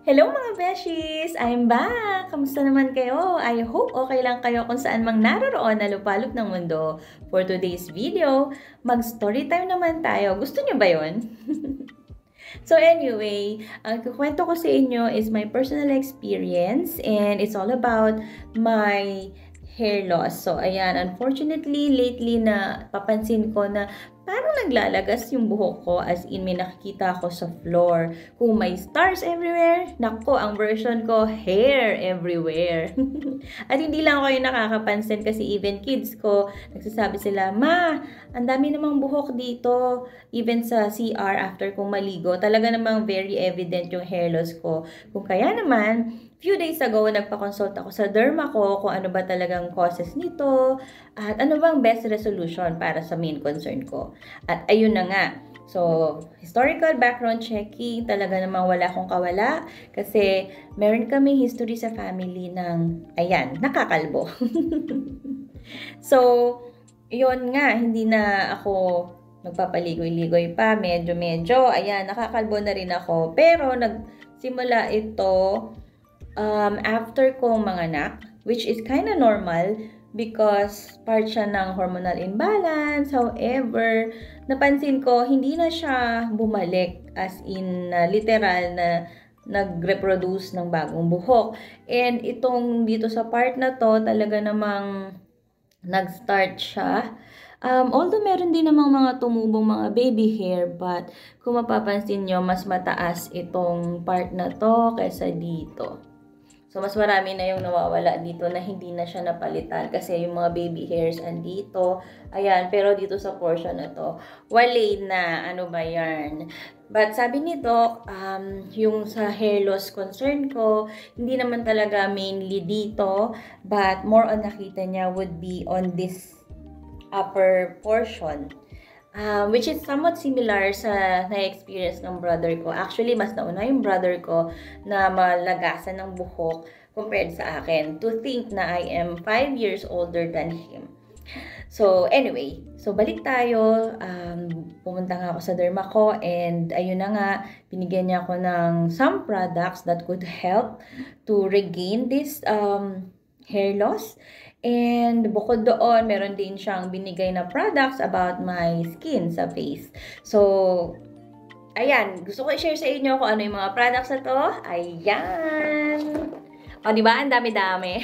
Hello mga beshies! I'm back! Kamusta naman kayo? I hope okay lang kayo kung saan mang naroroon na lupalop ng mundo. For today's video, mag-story time naman tayo. Gusto niyo ba yon? So anyway, ang kukwento ko sa inyo is my personal experience and it's all about my hair loss. So ayan, unfortunately, lately na papansin ko na parang naglalagas yung buhok ko, as in may nakikita ako sa floor. Kung may stars everywhere, nako, ang version ko, hair everywhere. At hindi lang ako yung nakakapansin kasi even kids ko, nagsasabi sila, "Ma, ang dami namang buhok dito." Even sa CR after kong maligo, talaga namang very evident yung hair loss ko. Kung kaya naman, few days ago, nagpa-consult ako sa derma ko kung ano ba talagang causes nito at ano bang best resolution para sa main concern ko. At ayun na nga. So, historical background checking, talaga namang wala akong kawala kasi meron kami history sa family ng, ayan, nakakalbo. So, yun nga, hindi na ako magpapaligoy-ligoy pa, medyo, ayan, nakakalbo na rin ako. Pero, nagsimula ito after kong manganak, which is kind of normal because part siya ng hormonal imbalance. However, napansin ko, hindi na siya bumalik as in literal na nag-reproduce ng bagong buhok. And itong dito sa part na to, talaga namang nag-start siya. Although meron din namang mga tumubong mga baby hair, but kung mapapansin nyo, mas mataas itong part na to kaysa dito. So, mas marami na yung nawawala dito na hindi na siya napalitan kasi yung mga baby hairs andito. Ayan, pero dito sa portion na to, wale na, ano ba yan? But sabi nito, yung sa hair loss concern ko, hindi naman talaga mainly dito, but more on nakita niya would be on this upper portion. Which is somewhat similar sa na-experience ng brother ko. Actually, mas nauna yung brother ko na malagasan ng buhok compared sa akin. To think na I am 5 years older than him. So, anyway. So, balik tayo. Pumunta nga ako sa derma ko and ayun na nga, binigyan niya ako ng some products that could help to regain this hair loss. And bukod doon, meron din siyang binigay na products about my skin sa face. So, ayan. Gusto ko i-share sa inyo kung ano yung mga products na to. Ayan. O, diba? Ang dami-dami.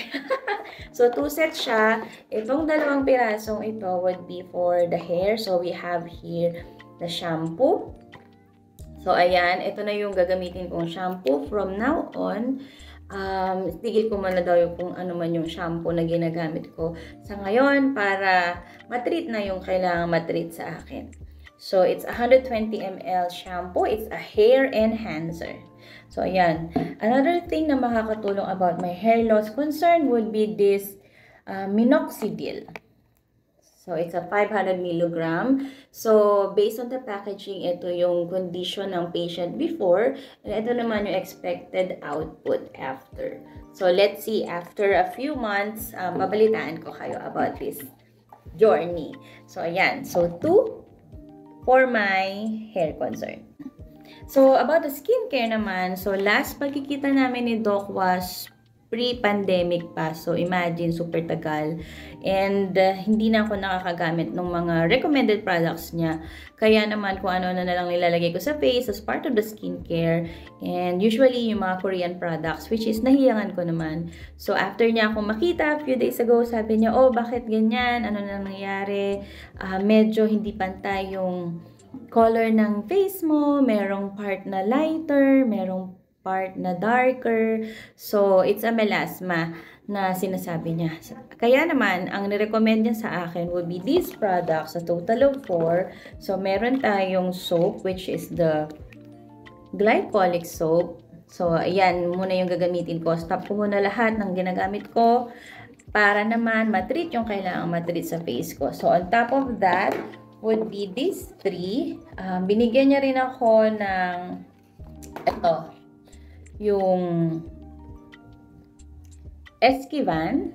So, 2 sets siya. Itong 2 pirasong ito would be for the hair. So, we have here the shampoo. So, ayan. Ito na yung gagamitin kong shampoo from now on. Tigil ko muna daw yung kung ano man yung shampoo na ginagamit ko sa ngayon para matreat na yung kailangan matreat sa akin. So, it's 120 ml shampoo. It's a hair enhancer. So, ayan. Another thing na makakatulong about my hair loss concern would be this minoxidil. So, it's a 500 milligram. So, based on the packaging, ito yung condition ng patient before. And ito naman yung expected output after. So, let's see, after a few months, babalitaan ko kayo about this journey. So, ayan. So, 2 for my hair concern. So, about the skincare naman, so last pagkikita namin ni Doc was pre-pandemic pa. So, imagine, super tagal. And hindi na ako nakakagamit ng mga recommended products niya. Kaya naman kung ano na lang nilalagay ko sa face as part of the skincare. And usually, yung mga Korean products, which is nahiyangan ko naman. So, after niya akong makita, a few days ago, sabi niya, "Oh, bakit ganyan? Ano na nangyayari? Medyo hindi pantay yung color ng face mo. Merong part na lighter, merong part na darker." So, it's a melasma na sinasabi niya. Kaya naman, ang nirecommend niya sa akin would be these products, a total of 4. So, meron tayong soap, which is the glycolic soap. So, ayan, muna yung gagamitin ko. Stop ko muna lahat ng ginagamit ko para naman matreat yung kailangan matreat sa face ko. So, on top of that, would be these 3. Binigyan niya rin ako ng ito, yung Esquivan.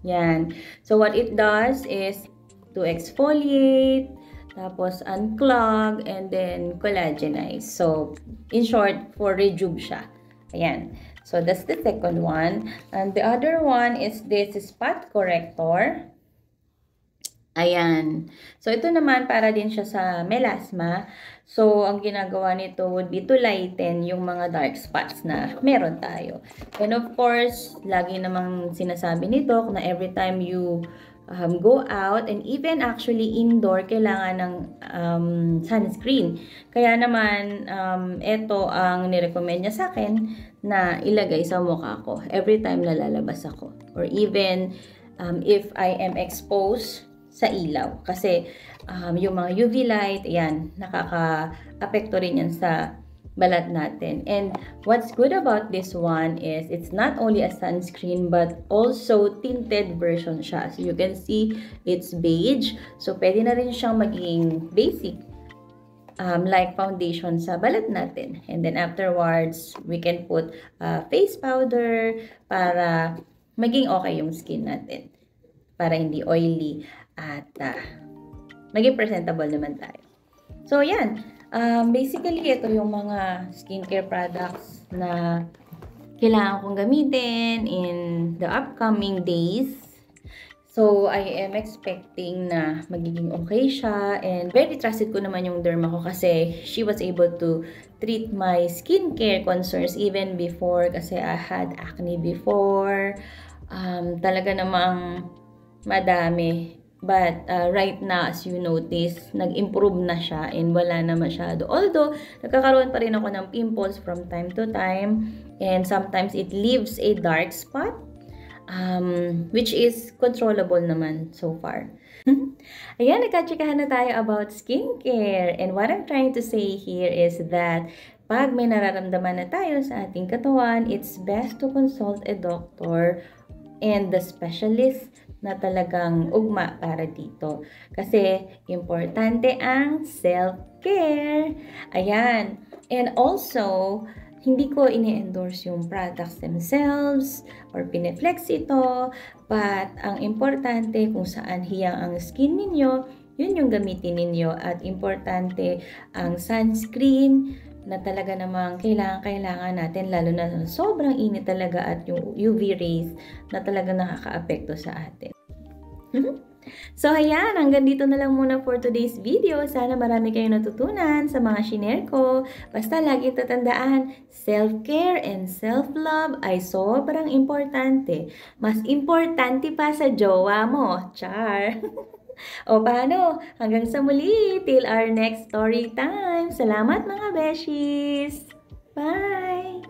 Yan. So, what it does is to exfoliate, tapos unclog, and then collagenize. So, in short, for rejuve siya. Ayan. So, that's the second one. And the other one is this spot corrector. Ayan. So, ito naman para din siya sa melasma. So, ang ginagawa nito would be to lighten yung mga dark spots na meron tayo. And of course, lagi namang sinasabi nito na every time you go out and even actually indoor, kailangan ng sunscreen. Kaya naman, ito ang nirecommend niya sa akin na ilagay sa mukha ko every time na lalabas ako. Or even if I am exposed sa ilaw. Kasi yung mga UV light, ayan, nakaka-apekto rin yan sa balat natin. And what's good about this one is it's not only a sunscreen but also tinted version siya. So you can see it's beige. So pwede na rin siyang maging basic like foundation sa balat natin. And then afterwards, we can put face powder para maging okay yung skin natin. Para hindi oily at maging presentable naman tayo. So yan. Basically, ito yung mga skincare products na kailangan kong gamitin in the upcoming days. So, I am expecting na magiging okay siya. And very trusted ko naman yung derma ko kasi she was able to treat my skincare concerns even before kasi I had acne before. Talaga namang madami. But right now, as you notice, nag-improve na siya and wala na masyado. Although, nagkakaroon pa rin ako ng pimples from time to time. And sometimes it leaves a dark spot, which is controllable naman so far. Ayan, nagkatsikahan na tayo about skincare. And what I'm trying to say here is that pag may nararamdaman na tayo sa ating katawan, it's best to consult a doctor and the specialist na talagang ugma para dito. Kasi, importante ang self-care. Ayan. And also, hindi ko ini-endorse yung products themselves or pineflex ito. But, ang importante kung saan hiyang ang skin ninyo, yun yung gamitin ninyo. At importante ang sunscreen na talaga namang kailangan natin, lalo na sobrang init talaga at yung UV rays na talaga nakaka-apekto sa atin. So, ayan, hanggang dito na lang muna for today's video. Sana marami kayong natutunan sa mga shinare ko. Basta laging tatandaan, self-care and self-love ay sobrang importante. Mas importante pa sa jowa mo. Char! O paano? Hanggang sa muli, till our next story time. Salamat mga beshies! Bye!